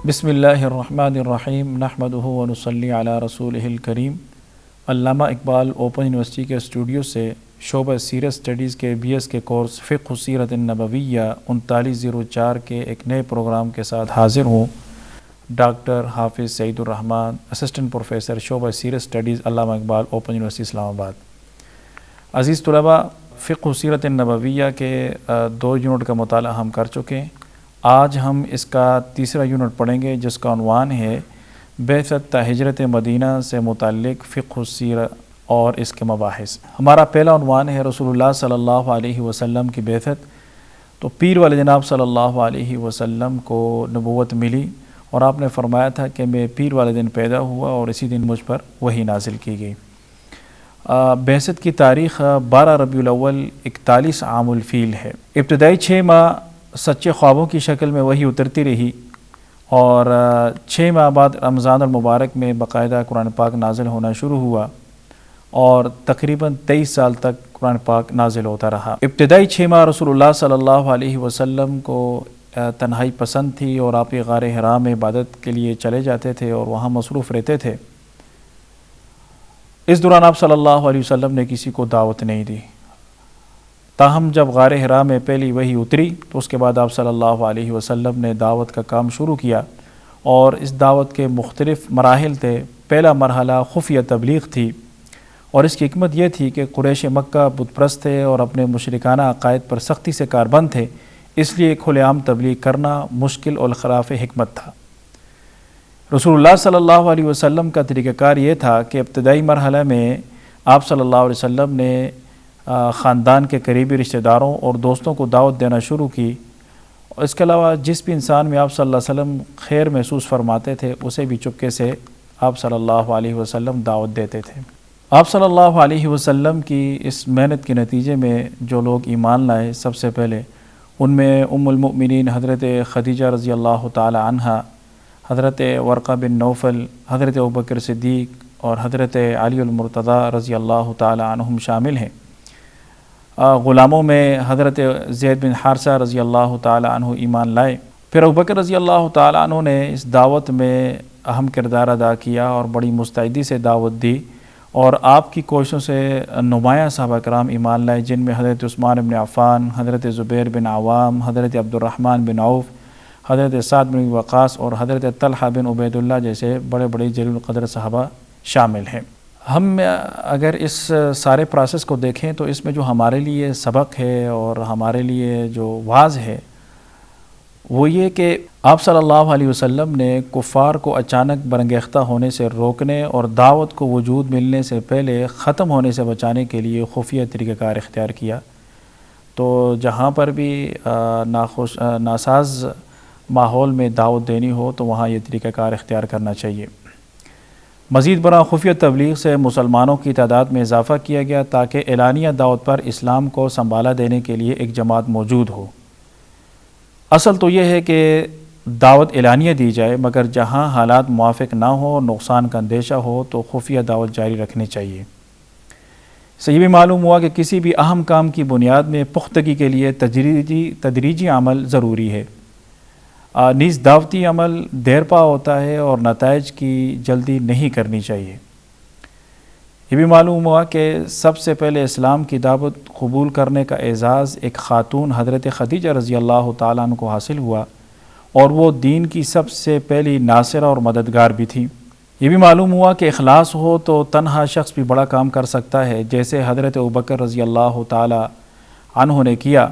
بسم اللہ الرحمن الرحیم نحمدہ ونصلی علی رسولہ الکریم۔ علامہ اقبال اوپن یونیورسٹی کے اسٹوڈیو سے شعبہ سیرت اسٹڈیز کے BS کے کورس فقہ السیرۃ النبویہ 3904 کے ایک نئے پروگرام کے ساتھ حاضر ہوں۔ ڈاکٹر حافظ سعید الرحمن، اسسٹنٹ پروفیسر شعبہ سیرت اسٹڈیز، علامہ اقبال اوپن یونیورسٹی اسلام آباد۔ عزیز طلباء، فقہ السیرۃ النبویہ کے 2 یونٹ کا مطالعہ ہم کر چکے ہیں۔ آج ہم اس کا تیسرا یونٹ پڑھیں گے جس کا عنوان ہے بعثت تا ہجرت مدینہ سے متعلق فقہ السیرہ اور اس کے مباحث۔ ہمارا پہلا عنوان ہے رسول اللہ صلی اللہ علیہ وسلم کی بعثت۔ تو پیر والے جناب صلی اللہ علیہ وسلم کو نبوت ملی اور آپ نے فرمایا تھا کہ میں پیر والے دن پیدا ہوا اور اسی دن مجھ پر وحی نازل کی گئی۔ بعثت کی تاریخ 12 ربیع الاول 41 عام الفیل ہے۔ ابتدائی 6 ماہ سچے خوابوں کی شکل میں وحی اترتی رہی اور 6 ماہ بعد رمضان المبارک میں باقاعدہ قرآن پاک نازل ہونا شروع ہوا اور تقریباً 23 سال تک قرآن پاک نازل ہوتا رہا۔ ابتدائی 6 ماہ رسول اللہ صلی اللہ علیہ وسلم کو تنہائی پسند تھی اور آپ غار حرا میں عبادت کے لیے چلے جاتے تھے اور وہاں مصروف رہتے تھے۔ اس دوران آپ صلی اللہ علیہ وسلم نے کسی کو دعوت نہیں دی، تاہم جب غار حرا میں پہلی وحی اتری تو اس کے بعد آپ صلی اللہ علیہ وسلم نے دعوت کا کام شروع کیا اور اس دعوت کے مختلف مراحل تھے۔ پہلا مرحلہ خفیہ تبلیغ تھی اور اس کی حکمت یہ تھی کہ قریش مکہ بت پرست تھے اور اپنے مشرکانہ عقائد پر سختی سے کاربند تھے، اس لیے کھلے عام تبلیغ کرنا مشکل اور خلاف حکمت تھا۔ رسول اللہ صلی اللہ علیہ وسلم کا طریقہ کار یہ تھا کہ ابتدائی مرحلہ میں آپ صلی اللہ علیہ وسلم نے خاندان کے قریبی رشتہ داروں اور دوستوں کو دعوت دینا شروع کی۔ اس کے علاوہ جس بھی انسان میں آپ صلی اللہ علیہ وسلم خیر محسوس فرماتے تھے اسے بھی چپکے سے آپ صلی اللہ علیہ وسلم دعوت دیتے تھے۔ آپ صلی اللہ علیہ وسلم کی اس محنت کے نتیجے میں جو لوگ ایمان لائے، سب سے پہلے ان میں ام المؤمنین حضرت خدیجہ رضی اللہ تعالی عنہا، حضرت ورقہ بن نوفل، حضرت ابوبکر صدیق اور حضرت علی المرتضیٰ رضی اللہ تعالی عنہم شامل ہیں۔ غلاموں میں حضرت زید بن حارثہ رضی اللہ تعالی عنہ ایمان لائے۔ پھر ابوبکر رضی اللہ تعالی عنہ نے اس دعوت میں اہم کردار ادا کیا اور بڑی مستعدی سے دعوت دی اور آپ کی کوششوں سے نمایاں صحابہ کرام ایمان لائے، جن میں حضرت عثمان بن عفان، حضرت زبیر بن عوام، حضرت عبد الرحمن بن عوف، حضرت سعد بن وقاص اور حضرت طلحہ بن عبید اللہ جیسے بڑے بڑے جلیل القدر صحابہ شامل ہیں۔ ہم اگر اس سارے پروسیس کو دیکھیں تو اس میں جو ہمارے لیے سبق ہے اور ہمارے لیے جو واعظ ہے وہ یہ کہ آپ صلی اللہ علیہ وسلم نے کفار کو اچانک برانگیختہ ہونے سے روکنے اور دعوت کو وجود ملنے سے پہلے ختم ہونے سے بچانے کے لیے خفیہ طریقہ کار اختیار کیا۔ تو جہاں پر بھی ناساز ماحول میں دعوت دینی ہو تو وہاں یہ طریقہ کار اختیار کرنا چاہیے۔ مزید برآں خفیہ تبلیغ سے مسلمانوں کی تعداد میں اضافہ کیا گیا تاکہ اعلانیہ دعوت پر اسلام کو سنبھالا دینے کے لیے ایک جماعت موجود ہو۔ اصل تو یہ ہے کہ دعوت اعلانیہ دی جائے، مگر جہاں حالات موافق نہ ہو اور نقصان کا اندیشہ ہو تو خفیہ دعوت جاری رکھنی چاہیے۔ اس سے یہ بھی معلوم ہوا کہ کسی بھی اہم کام کی بنیاد میں پختگی کے لیے تدریجی عمل ضروری ہے۔ نیز دعوتی عمل دیر پا ہوتا ہے اور نتائج کی جلدی نہیں کرنی چاہیے۔ یہ بھی معلوم ہوا کہ سب سے پہلے اسلام کی دعوت قبول کرنے کا اعزاز ایک خاتون حضرت خدیجہ رضی اللہ تعالیٰ عنہ کو حاصل ہوا اور وہ دین کی سب سے پہلی ناصرہ اور مددگار بھی تھی۔ یہ بھی معلوم ہوا کہ اخلاص ہو تو تنہا شخص بھی بڑا کام کر سکتا ہے، جیسے حضرت ابوبکر رضی اللہ تعالیٰ عنہ نے کیا،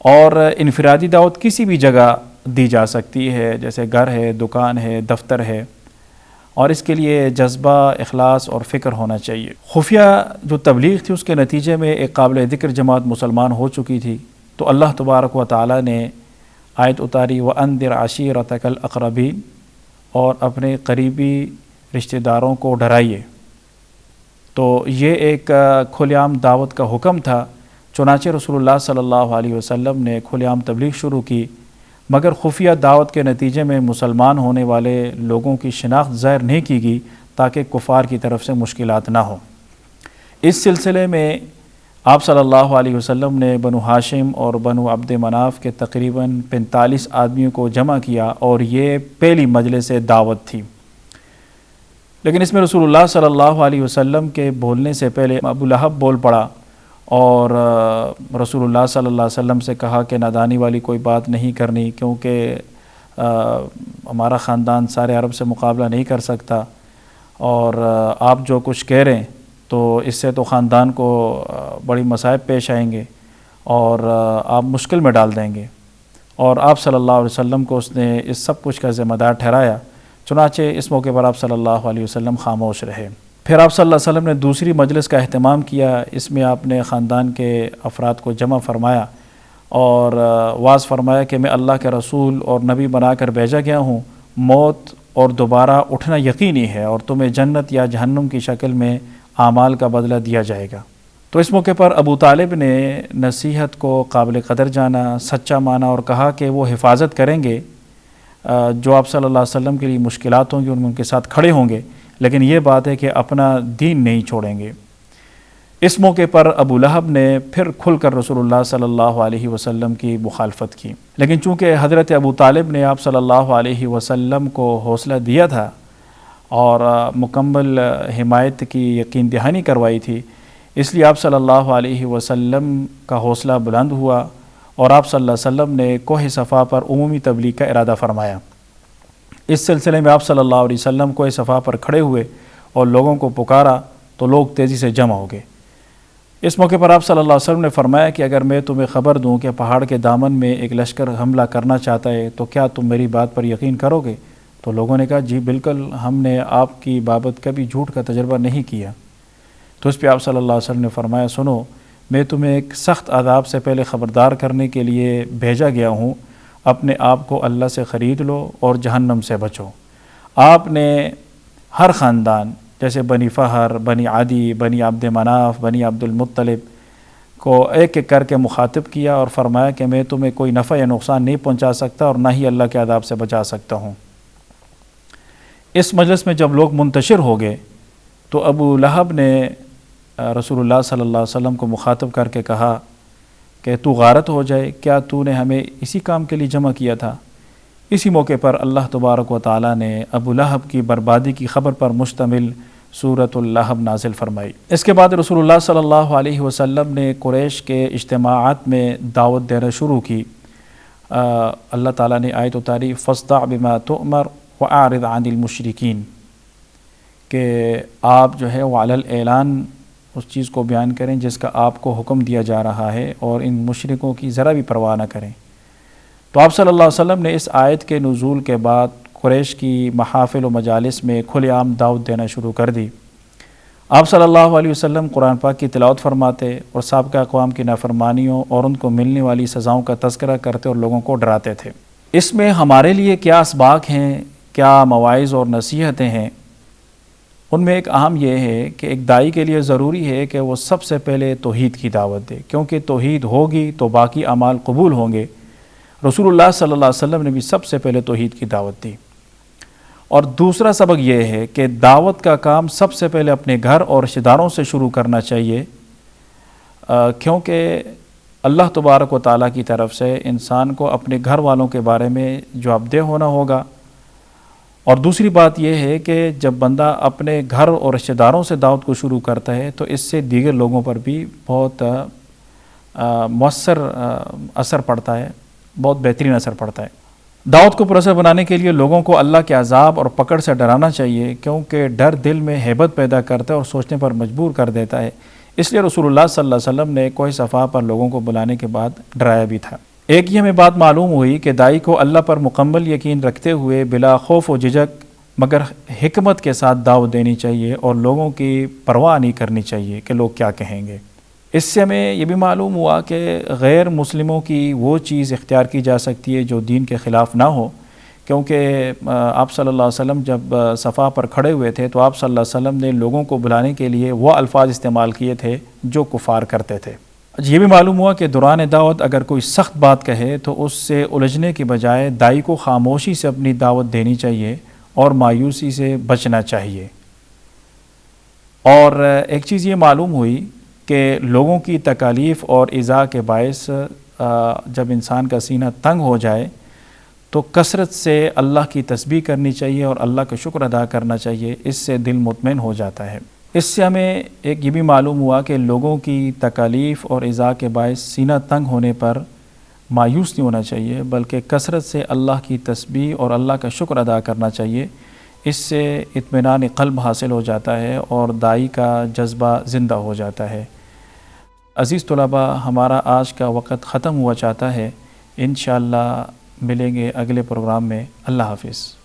اور انفرادی دعوت کسی بھی جگہ دی جا سکتی ہے، جیسے گھر ہے، دکان ہے، دفتر ہے، اور اس کے لیے جذبہ، اخلاص اور فکر ہونا چاہیے۔ خفیہ جو تبلیغ تھی اس کے نتیجے میں ایک قابل ذکر جماعت مسلمان ہو چکی تھی، تو اللہ تبارک و تعالیٰ نے آیت اتاری وَأَنذِرْ عَشِيرَتَكَ الْأَقْرَبِينَ، اور اپنے قریبی رشتہ داروں کو ڈرائیے۔ تو یہ ایک کھلے عام دعوت کا حکم تھا، چنانچہ رسول اللہ صلی اللہ علیہ وسلم نے کھلے عام تبلیغ شروع کی، مگر خفیہ دعوت کے نتیجے میں مسلمان ہونے والے لوگوں کی شناخت ظاہر نہیں کی گئی تاکہ کفار کی طرف سے مشکلات نہ ہوں۔ اس سلسلے میں آپ صلی اللہ علیہ وسلم نے بنو ہاشم اور بنو عبد مناف کے تقریباً 45 آدمیوں کو جمع کیا، اور یہ پہلی مجلس دعوت تھی۔ لیکن اس میں رسول اللہ صلی اللہ علیہ وسلم کے بولنے سے پہلے ابو لہب بول پڑا، اور رسول اللہ صلی اللہ علیہ وسلم سے کہا کہ نادانی والی کوئی بات نہیں کرنی، کیونکہ ہمارا خاندان سارے عرب سے مقابلہ نہیں کر سکتا، اور آپ جو کچھ کہہ رہے ہیں تو اس سے تو خاندان کو بڑی مصائب پیش آئیں گے، اور آپ مشکل میں ڈال دیں گے۔ اور آپ صلی اللہ علیہ وسلم کو اس نے اس سب کچھ کا ذمہ دار ٹھہرایا، چنانچہ اس موقع پر آپ صلی اللہ علیہ وسلم خاموش رہے۔ پھر آپ صلی اللہ علیہ وسلم نے دوسری مجلس کا اہتمام کیا۔ اس میں آپ نے خاندان کے افراد کو جمع فرمایا اور واعظ فرمایا کہ میں اللہ کے رسول اور نبی بنا کر بھیجا گیا ہوں، موت اور دوبارہ اٹھنا یقینی ہے، اور تمہیں جنت یا جہنم کی شکل میں اعمال کا بدلہ دیا جائے گا۔ تو اس موقع پر ابو طالب نے نصیحت کو قابل قدر جانا، سچا مانا، اور کہا کہ وہ حفاظت کریں گے، جو آپ صلی اللہ علیہ وسلم کے لیے مشکلات ہوں گی ان میں ان کے ساتھ کھڑے ہوں گے، لیکن یہ بات ہے کہ اپنا دین نہیں چھوڑیں گے۔ اس موقع پر ابو لہب نے پھر کھل کر رسول اللہ صلی اللہ علیہ وسلم کی مخالفت کی، لیکن چونکہ حضرت ابو طالب نے آپ صلی اللہ علیہ وسلم کو حوصلہ دیا تھا اور مکمل حمایت کی یقین دہانی کروائی تھی، اس لیے آپ صلی اللہ علیہ وسلم کا حوصلہ بلند ہوا، اور آپ صلی اللہ علیہ وسلم نے کوہ صفا پر عمومی تبلیغ کا ارادہ فرمایا۔ اس سلسلے میں آپ صلی اللہ علیہ وسلم کوہ صفا پر کھڑے ہوئے اور لوگوں کو پکارا تو لوگ تیزی سے جمع ہو گئے۔ اس موقع پر آپ صلی اللہ علیہ وسلم نے فرمایا کہ اگر میں تمہیں خبر دوں کہ پہاڑ کے دامن میں ایک لشکر حملہ کرنا چاہتا ہے تو کیا تم میری بات پر یقین کرو گے؟ تو لوگوں نے کہا جی بالکل، ہم نے آپ کی بابت کبھی جھوٹ کا تجربہ نہیں کیا۔ تو اس پہ آپ صلی اللہ علیہ وسلم نے فرمایا سنو، میں تمہیں ایک سخت عذاب سے پہلے خبردار کرنے کے لیے بھیجا گیا ہوں، اپنے آپ کو اللہ سے خرید لو اور جہنم سے بچو۔ آپ نے ہر خاندان جیسے بنی فہر، بنی عدی، بنی عبد مناف، بنی عبد المطلب کو ایک ایک کر کے مخاطب کیا اور فرمایا کہ میں تمہیں کوئی نفع یا نقصان نہیں پہنچا سکتا اور نہ ہی اللہ کے عذاب سے بچا سکتا ہوں۔ اس مجلس میں جب لوگ منتشر ہو گئے تو ابو لہب نے رسول اللہ صلی اللہ علیہ وسلم کو مخاطب کر کے کہا کہ تو غارت ہو جائے، کیا تو نے ہمیں اسی کام کے لیے جمع کیا تھا؟ اسی موقع پر اللہ تبارک و تعالیٰ نے ابو لہب کی بربادی کی خبر پر مشتمل سورۃ اللہب نازل فرمائی۔ اس کے بعد رسول اللہ صلی اللہ علیہ وسلم نے قریش کے اجتماعات میں دعوت دینا شروع کی۔ اللہ تعالیٰ نے آیت اتاری فاصدع بما تؤمر واعرض عن المشرکین، کہ آپ جو ہے وہ علی الاعلان اس چیز کو بیان کریں جس کا آپ کو حکم دیا جا رہا ہے، اور ان مشرکوں کی ذرا بھی پرواہ نہ کریں۔ تو آپ صلی اللہ علیہ وسلم نے اس آیت کے نزول کے بعد قریش کی محافل و مجالس میں کھلے عام دعوت دینا شروع کر دی۔ آپ صلی اللہ علیہ وسلم قرآن پاک کی تلاوت فرماتے اور سابقہ اقوام کی نافرمانیوں اور ان کو ملنے والی سزاؤں کا تذکرہ کرتے اور لوگوں کو ڈراتے تھے۔ اس میں ہمارے لیے کیا اسباق ہیں، کیا مواعظ اور نصیحتیں ہیں؟ ان میں ایک اہم یہ ہے کہ ایک داعی کے لیے ضروری ہے کہ وہ سب سے پہلے توحید کی دعوت دے، کیونکہ توحید ہوگی تو باقی اعمال قبول ہوں گے۔ رسول اللہ صلی اللہ علیہ وسلم نے بھی سب سے پہلے توحید کی دعوت دی۔ اور دوسرا سبق یہ ہے کہ دعوت کا کام سب سے پہلے اپنے گھر اور رشتہ داروں سے شروع کرنا چاہیے، کیونکہ اللہ تبارک و تعالیٰ کی طرف سے انسان کو اپنے گھر والوں کے بارے میں جوابدہ ہونا ہوگا۔ اور دوسری بات یہ ہے کہ جب بندہ اپنے گھر اور رشتہ داروں سے دعوت کو شروع کرتا ہے تو اس سے دیگر لوگوں پر بھی بہت مؤثر اثر پڑتا ہے، بہت بہترین اثر پڑتا ہے۔ دعوت کو پراثر بنانے کے لیے لوگوں کو اللہ کے عذاب اور پکڑ سے ڈرانا چاہیے، کیونکہ ڈر دل میں ہیبت پیدا کرتا ہے اور سوچنے پر مجبور کر دیتا ہے۔ اس لیے رسول اللہ صلی اللہ علیہ وسلم نے کوہ صفا پر لوگوں کو بلانے کے بعد ڈرایا بھی تھا۔ ایک یہ ہمیں بات معلوم ہوئی کہ داعی کو اللہ پر مکمل یقین رکھتے ہوئے بلا خوف و جھجک مگر حکمت کے ساتھ دعوت دینی چاہیے اور لوگوں کی پرواہ نہیں کرنی چاہیے کہ لوگ کیا کہیں گے۔ اس سے ہمیں یہ بھی معلوم ہوا کہ غیر مسلموں کی وہ چیز اختیار کی جا سکتی ہے جو دین کے خلاف نہ ہو، کیونکہ آپ صلی اللہ علیہ وسلم جب صفا پر کھڑے ہوئے تھے تو آپ صلی اللہ علیہ وسلم نے لوگوں کو بلانے کے لیے وہ الفاظ استعمال کیے تھے جو کفار کرتے تھے۔ یہ بھی معلوم ہوا کہ دوران دعوت اگر کوئی سخت بات کہے تو اس سے الجھنے کی بجائے داعی کو خاموشی سے اپنی دعوت دینی چاہیے اور مایوسی سے بچنا چاہیے۔ اور ایک چیز یہ معلوم ہوئی کہ لوگوں کی تکالیف اور ایذا کے باعث جب انسان کا سینہ تنگ ہو جائے تو کثرت سے اللہ کی تسبیح کرنی چاہیے اور اللہ کا شکر ادا کرنا چاہیے، اس سے دل مطمئن ہو جاتا ہے۔ اس سے ہمیں ایک یہ بھی معلوم ہوا کہ لوگوں کی تکالیف اور ایذا کے باعث سینہ تنگ ہونے پر مایوس نہیں ہونا چاہیے، بلکہ کثرت سے اللہ کی تسبیح اور اللہ کا شکر ادا کرنا چاہیے۔ اس سے اطمینان قلب حاصل ہو جاتا ہے اور داعی کا جذبہ زندہ ہو جاتا ہے۔ عزیز طلباء، ہمارا آج کا وقت ختم ہوا چاہتا ہے، انشاءاللہ ملیں گے اگلے پروگرام میں۔ اللہ حافظ۔